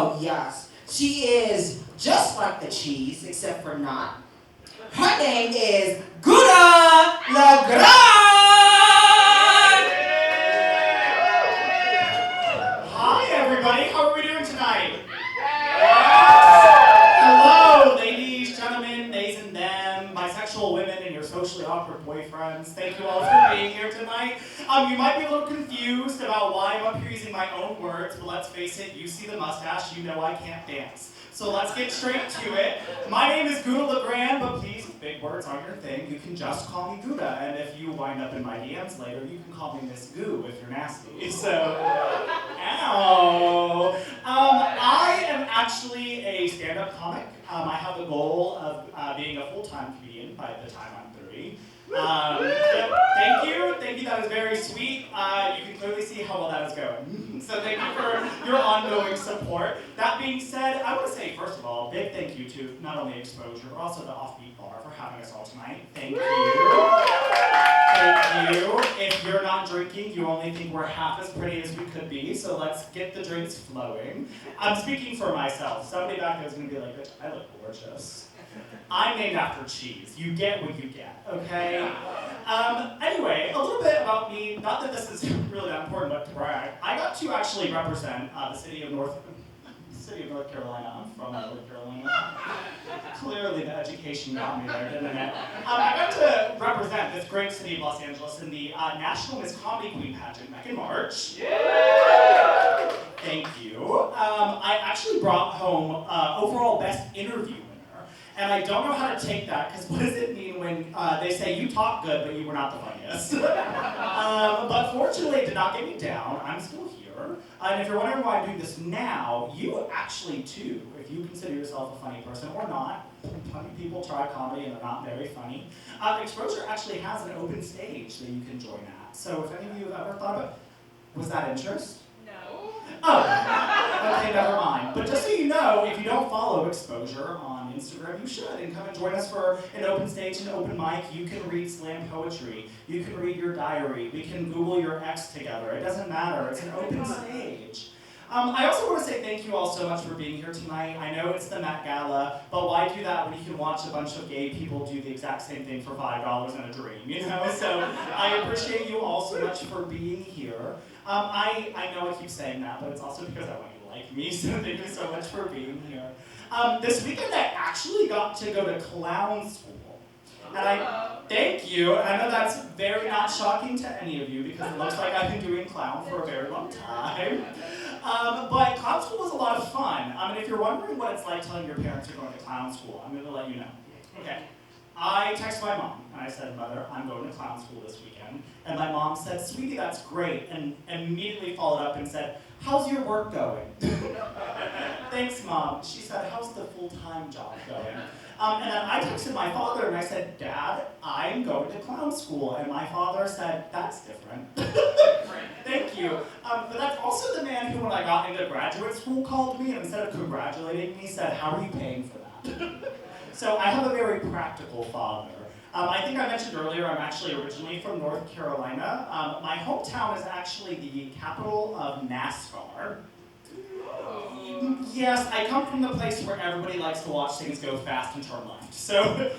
Oh, yes. She is just like the cheese, except for not. Her name is Gouda LaGrand! Hi, everybody. How are we doing tonight? Hello, ladies, gentlemen, theys and them, bisexual women, and your socially awkward boyfriends. Thank you all for being here tonight. You might be a little confused about why I'm up here using my own words, but let's face it, you see the mustache, you know I can't dance. So let's get straight to it. My name is Gouda LaGrand, but please, if big words aren't your thing, you can just call me Gouda. And if you wind up in my DMs later, you can call me Miss Goo if you're nasty. So, ow. I am actually a stand-up comic. I have the goal of being a full-time comedian by the time I'm 30. Thank you, that is very sweet. You can clearly see how well that is going. So thank you for your ongoing support. That being said, I want to say, first of all, big thank you to not only Exposure, but also the Offbeat Bar for having us all tonight. Thank you. Thank you. If you're not drinking, you only think we're half as pretty as we could be, so let's get the drinks flowing. I'm speaking for myself. Somebody back there is going to be like, I look gorgeous. I'm named after cheese. You get what you get, okay? Anyway, a little bit about me. Not that this is really that important, but to brag. I got to actually represent the city of North Carolina. I'm from North Carolina. Clearly, the education got me there, didn't it? I got to represent this great city of Los Angeles in the National Miss Comedy Queen pageant back in March. Yeah! Thank you. I actually brought home overall best interview. And I don't know how to take that, because what does it mean when they say you talk good, but you were not the funniest? But fortunately, it did not get me down. I'm still here. And if you're wondering why I'm doing this now, you actually too, if you consider yourself a funny person or not, plenty of people try comedy and they're not very funny. Exposure actually has an open stage that you can join at. So if any of you have ever thought about, was that interest? Oh, okay, never mind. But just so you know, if you don't follow Exposure on Instagram, you should, and come and join us for an open stage and open mic. You can read slam poetry. You can read your diary. We can Google your ex together. It doesn't matter. It's an open stage. I also want to say thank you all so much for being here tonight. I know it's the Met Gala, but why do that when you can watch a bunch of gay people do the exact same thing for $5 and a dream, you know? So I appreciate you all so much for being here. I know I keep saying that, but it's also because I want you to like me, so thank you so much for being here. This weekend I actually got to go to clown school. And thank you, and I know that's very not shocking to any of you because it looks like I've been doing clown for a very long time. But clown school was a lot of fun. If you're wondering what it's like telling your parents you're going to clown school, I'm going to let you know. Okay. I texted my mom, and I said, Mother, I'm going to clown school this weekend. And my mom said, Sweetie, that's great, and immediately followed up and said, how's your work going? Thanks, Mom. She said, how's the full-time job going? And then I texted my father, and I said, Dad, I'm going to clown school. And my father said, that's different. Thank you. But that's also the man who, when I got into graduate school, called me, and instead of congratulating me, said, how are you paying for that? So I have a very practical father. I think I mentioned earlier, I'm actually originally from North Carolina. My hometown is actually the capital of NASCAR. Yes, I come from the place where everybody likes to watch things go fast and turn left. So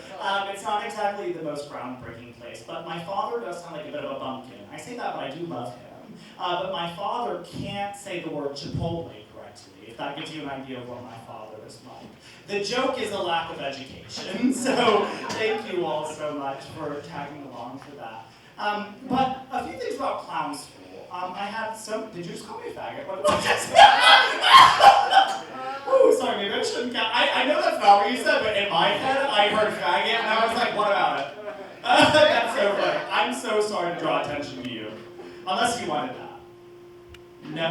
it's not exactly the most groundbreaking place, but my father does sound like a bit of a bumpkin. I say that, but I do love him. But my father can't say the word Chipotle correctly, if that gives you an idea of what my father is like. The joke is the lack of education, so thank you all so much for tagging along for that. But a few things about clown school. I had some, did you just call me a faggot? What was Ooh, sorry, maybe I shouldn't I know that's not what you said, but in my head, I heard faggot, and I was like, what about it? That's so funny. I'm so sorry to draw attention to you. Unless you wanted that. No.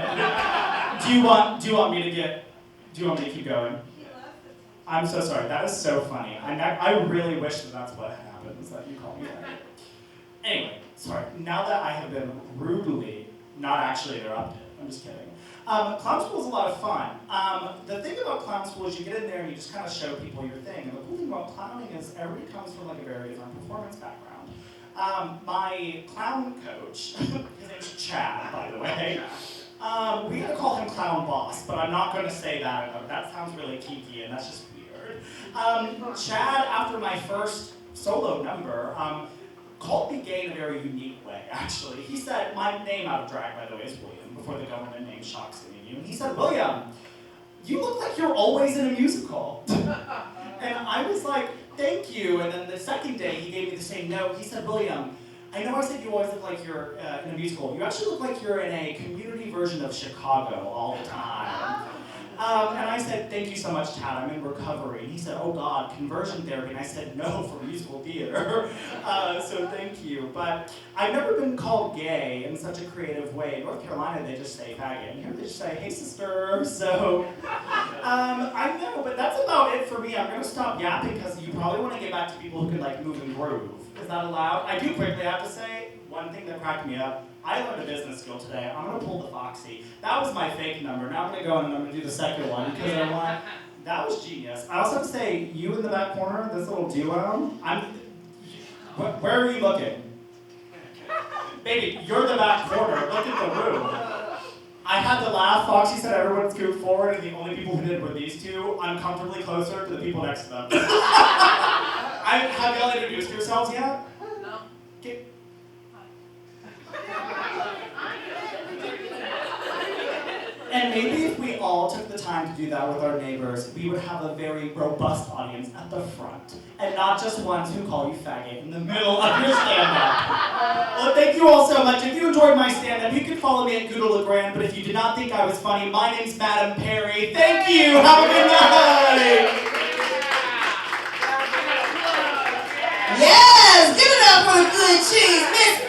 Do you want me to keep going? I'm so sorry. That is so funny. I really wish that's what happens, that you call me faggot. Anyway, sorry. Now that I have been rudely, not actually interrupted, I'm just kidding. Clown school is a lot of fun. The thing about clown school is you get in there and you just kind of show people your thing. And the cool thing about clowning is everybody comes from like a very different performance background. My clown coach, his name's Chad, by the way, We gotta call him Clown Boss, but I'm not gonna say that. That sounds really kinky, and that's just weird. Chad, after my first solo number, called me gay in a very unique way, actually. He said, my name out of drag, by the way, is William, before the government name shocks you. And he said, William, you look like you're always in a musical. And I was like, thank you. And then the second day, he gave me the same note. He said, William, I know I said you always look like you're in a musical. You actually look like you're in a community version of Chicago all the time. And I said, thank you so much, Chad. I'm in recovery. And he said, oh God, conversion therapy. And I said, no, for musical theater. So thank you. But I've never been called gay in such a creative way. In North Carolina, they just say faggot. And here they just say, hey, sister. So I know, but that's about it for me. I'm going to stop yapping because you probably want to get back to people who can like move and groove. Is that allowed? I do quickly have to say, one thing that cracked me up, I learned a business skill today. I'm going to pull the Foxy. That was my fake number. Now I'm going to go in and I'm going to do the second one because I want, that was genius. I also have to say, you in the back corner, this little duo, where are you looking? Baby, you're the back corner. Look at the room. I had to laugh. Foxy said everyone scoot forward and the only people who did were these two, uncomfortably closer to the people next to them. Have y'all introduced yourselves yet? No. Okay. And maybe if we all took the time to do that with our neighbors, we would have a very robust audience at the front, and not just ones who call you faggot in the middle of your stand-up. Well, thank you all so much. If you enjoyed my stand-up, you can follow me at Gouda LaGrand, but if you did not think I was funny, my name's Madam Perry. Thank you! Have a good night! Yes! Give it up for the good cheese, Miss